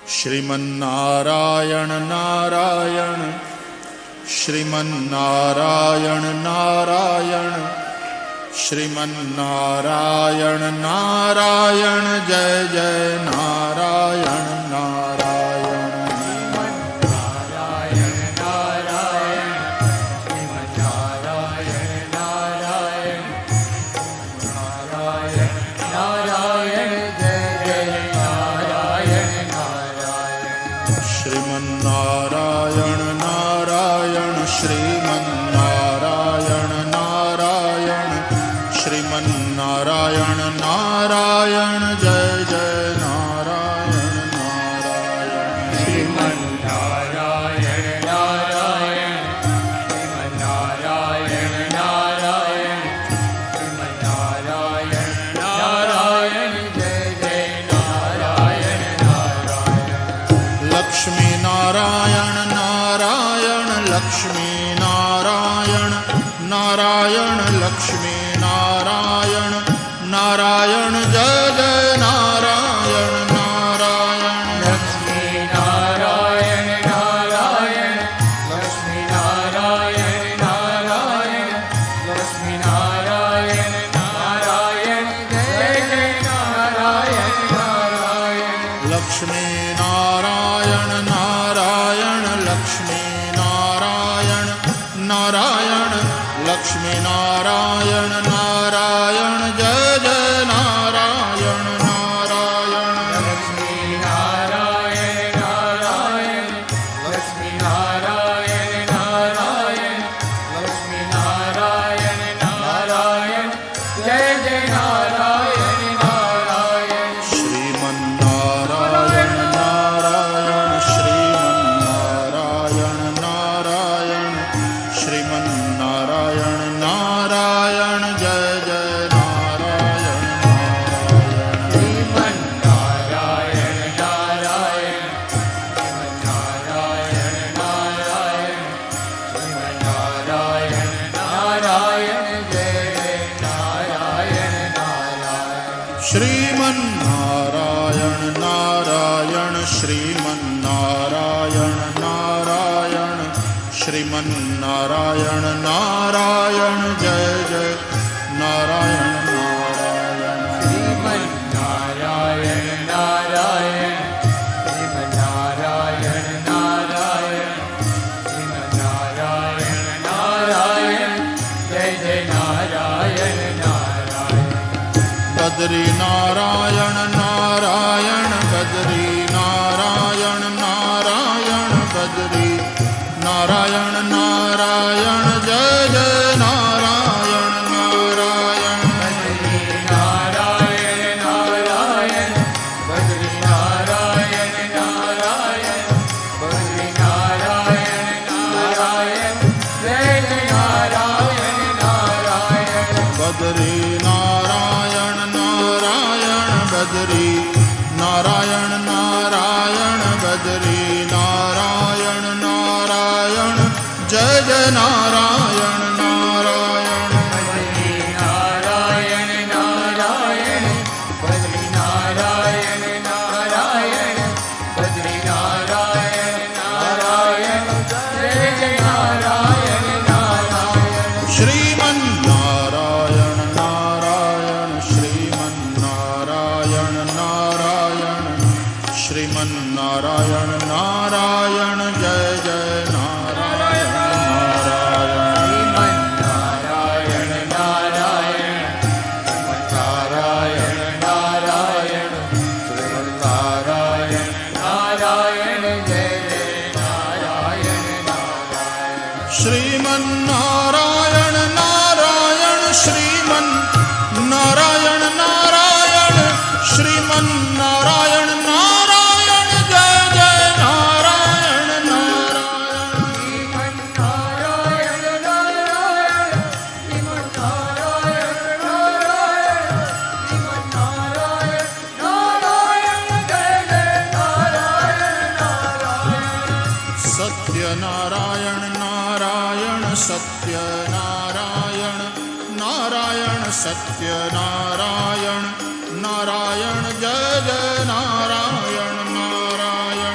Shriman Narayan Narayan, Shriman Narayan Narayan, Shriman Narayan Narayan, Jay Jay Narayan Narayan. Shriman Narayan Narayan, Shriman Narayan Narayan, Shriman Narayan Narayan, Jay Jay Narayan Narayan. Shriman Narayan Narayan, Shriman Narayan Narayan, Shriman Narayan Narayan, Jay Jay Narayan Narayan. Lakshmi Narayan Narayan, Lakshmi Narayan Narayan, Lakshmi Narayan Narayan, Jay Jay Narayan Narayan. Lakshmi Narayan Narayan, Lakshmi Narayan Narayan, Lakshmi Narayan Narayan, Jay Jay Narayan Narayan. Lakshmi Narayan Narayan, Lakshmi Narayan Narayan, Lakshmi Narayan Narayan, Jay Jay Narayan Narayan. Lakshmi Narayan Narayan, Lakshmi Narayan Narayan, Lakshmi Narayan Narayan, Jay Jay Narayan Narayan. Shriman Narayan Narayan, Shriman Narayan Narayan, Shriman Narayan Narayan, Jay Jay Narayan Narayan. Shriman Narayan Narayan, Shriman Narayan Narayan, Shriman Narayan Narayan, Jay Jay Narayan Narayan. Shriman Narayan Narayan, Shriman Narayan Narayan, Shriman Narayan Narayan, Jay Jay Narayan Narayan. Shriman Narayan Narayan, Shriman Narayan Narayan, Shriman Narayan Narayan, Jay Jay Narayan Narayan. Badri Narayan Narayan, Badri Narayan Narayan, Badri Narayan Narayan, Jay Jay Narayan Narayan. Badri Narayan Narayan, Badri Narayan Narayan, Badri Narayan Narayan, Jay Jay Narayan Narayan. Badri Narayan Narayan, Badri Narayan Narayan, Badri Narayan Narayan, Jay Jay Narayan Narayan. Badri Narayan Narayan, Badri Narayan Narayan, Badri Narayan Narayan, Jay Jay Narayan Narayan. Shriman Narayan Narayan, Shriman Narayan Narayan, Shriman Narayan Narayan, Jay Jay Narayan Narayan. Shriman Narayan Narayan, Shriman Narayan Narayan, Shriman Narayan Narayan, Jay Jay Narayan Narayan. Shriman Narayan Narayan, Shriman Narayan Narayan, Shriman Narayan Narayan, Jay Jay Narayan Narayan. Shriman Narayan Narayan, Shriman Narayan Narayan, Shriman Narayan Narayan, Jay Jay Narayan Narayan. Satyanarayan Narayan, Satyanarayan Narayan, Satyanarayan Narayan, Jay Jay Narayan Narayan.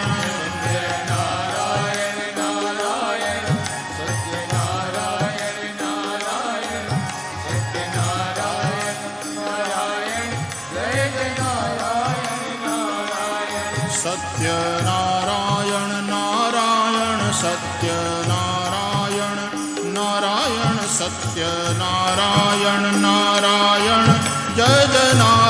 Satyanarayan Narayan Satyanarayan Narayan Satyanarayan Narayan Jay Jay Narayan